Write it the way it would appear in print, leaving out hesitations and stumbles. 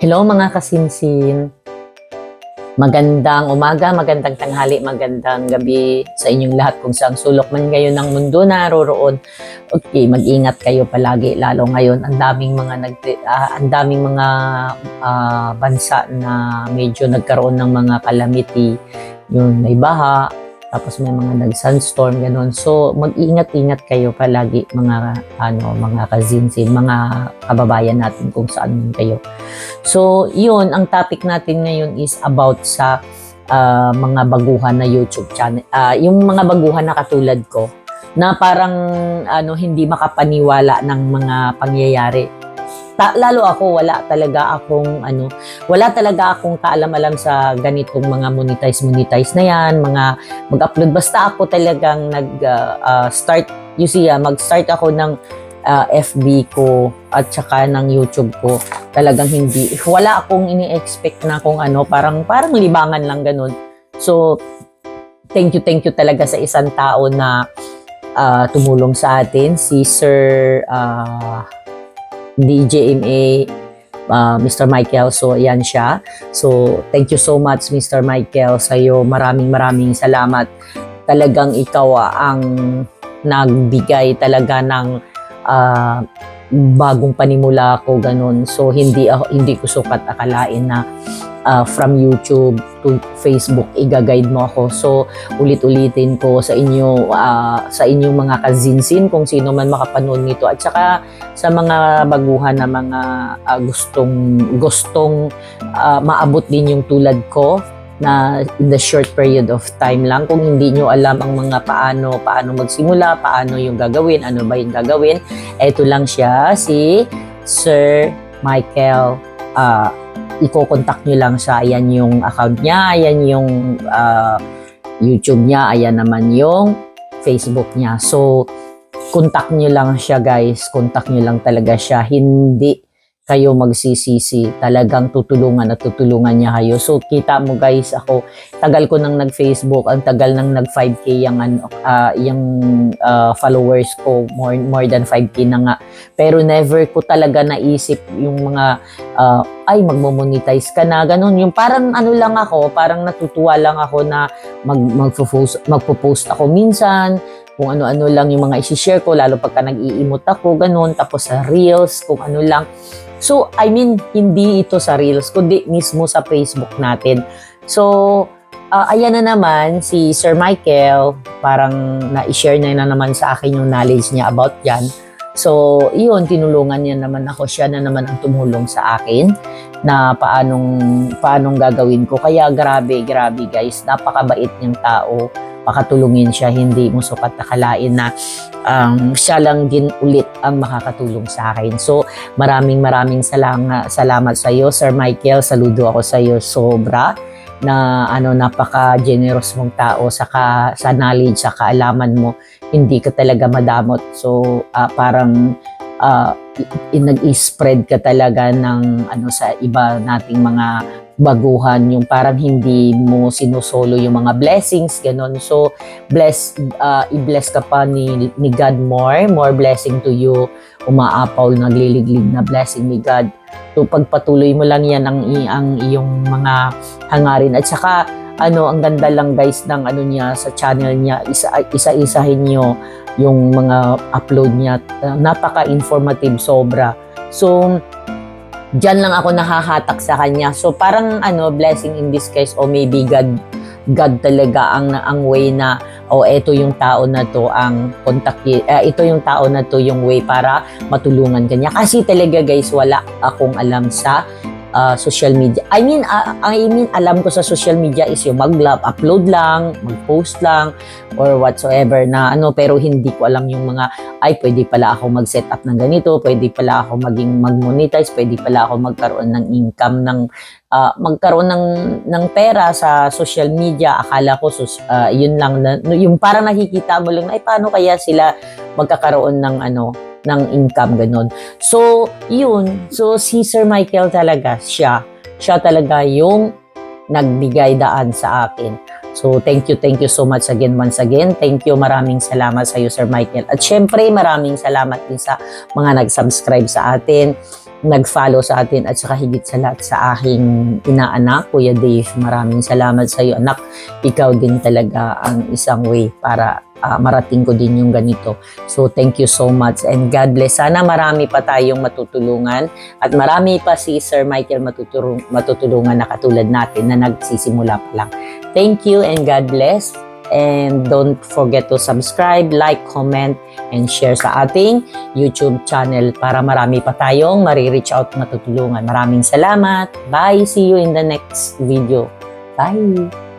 Hello mga kasinsin. Magandang umaga, magandang tanghali, magandang gabi sa inyong lahat kung saan sulok man ngayon ng mundo naroroon. Okay, mag-ingat kayo palagi lalo ngayon ang daming mga bansa na medyo nagkaroon ng mga calamity. Yun, may baha, tapos may mga nag-sunstorm ganun. So mag-ingat-ingat kayo palagi mga kasinsin, mga kababayan natin kung saan man kayo. So, yun, ang topic natin ngayon is about sa mga baguhan na YouTube channel. Yung mga baguhan na katulad ko, na parang hindi makapaniwala ng mga pangyayari. Lalo ako, wala talaga akong kaalam-alam sa ganitong mga monetize na yan, mga mag-upload. Basta ako talagang mag-start ako ng FB ko at saka ng YouTube ko. Talagang wala akong ini-expect na kung parang libangan lang ganun. So, thank you talaga sa isang tao na tumulong sa atin, si Sir DJMA, Mr. Michael. So, ayan siya. So, thank you so much, Mr. Michael, sa'yo. Maraming salamat. Talagang ikaw ang nagbigay talaga ng bagong panimula ko ganun. So hindi ko sukat akalain na from YouTube to Facebook i-guide mo ako. So ulit-ulitin ko sa inyong mga kazinsin kung sino man makapanood nito, at saka sa mga baguhan na mga gustong maabot din yung tulad ko na in the short period of time lang. Kung hindi nyo alam ang mga paano magsimula, paano yung gagawin, ano ba yung gagawin, eto lang siya, si Sir Michael. Iko-contact nyo lang siya. Ayan yung account niya, ayan yung YouTube niya, ayan naman yung Facebook niya. So, contact nyo lang siya, guys. Contact nyo lang talaga siya. Hindi kayo magsisisi, talagang tutulungan niya kayo. So kita mo guys, ako tagal ko nang nag-Facebook, ang tagal nang nag 5K yung followers ko, more than 5K na nga. Pero never ko talaga naisip yung mga magmo-monetize ka na ganun. Yung parang lang ako, parang natutuwa lang ako na magpo-post ako minsan, kung ano-ano lang yung mga i-share ko, lalo pagka nag-i-emote ako, ganun, tapos sa Reels, kung ano lang. So, hindi ito sa Reels, kundi mismo sa Facebook natin. So, ayan na naman, si Sir Michael, parang na-share na naman sa akin yung knowledge niya about yan. So, yun, tinulungan niya naman ako. Siya na naman ang tumulong sa akin na paanong gagawin ko. Kaya grabe guys, napakabait niyang tao. Pakatulungin siya, hindi mo sukat akalain na siya lang din ulit ang makakatulong sa akin. So, maraming salamat sa iyo, Sir Michael. Saludo ako sa iyo sobra na napaka-generous mong tao sa knowledge, sa kaalaman mo. Hindi ka talaga madamot. So, parang nag-i-spread ka talaga ng sa iba nating mga baguhan, yung parang hindi mo sinusolo yung mga blessings, ganon. So, i-bless ka pa ni God more blessing to you. Umaapaw, nagliliglig na blessing ni God. So, pagpatuloy mo lang yan ang iyong mga hangarin. At saka, ang ganda lang guys ng niya sa channel niya, isa-isahin nyo yung mga upload niya. Napaka-informative sobra. So, diyan lang ako nahahatak sa kanya. So parang blessing in disguise, o maybe God talaga ang way na eto yung tao na to ang ito yung tao na to yung way para matulungan kanya. Kasi talaga guys, wala akong alam sa social media. I mean alam ko sa social media is yung upload lang, mag-post lang or whatsoever na pero hindi ko alam yung mga pwede pala ako mag-set up ng ganito, pwede pala ako mag-monetize, pwede pala ako magkaroon ng income, magkaroon ng pera sa social media. Akala ko yun lang yung parang nakikita mo lang na paano kaya sila magkakaroon ng income, ganun. So, yun. So, si Sir Michael talaga, siya talaga yung nagbigay daan sa akin. So, thank you so much once again. Thank you, maraming salamat sa iyo, Sir Michael. At syempre, maraming salamat din sa mga nag-subscribe sa atin. nag-follow sa atin at saka higit sa lahat sa aking inaanak, Kuya Dave. Maraming salamat sa iyo, anak. Ikaw din talaga ang isang way para marating ko din yung ganito. So thank you so much and God bless. Sana marami pa tayong matutulungan at marami pa si Sir Michael matutulungan na katulad natin na nagsisimula pa lang. Thank you and God bless. And don't forget to subscribe, like, comment, and share sa ating YouTube channel para marami pa tayong marireach out matutulungan. Maraming salamat. Bye. See you in the next video. Bye.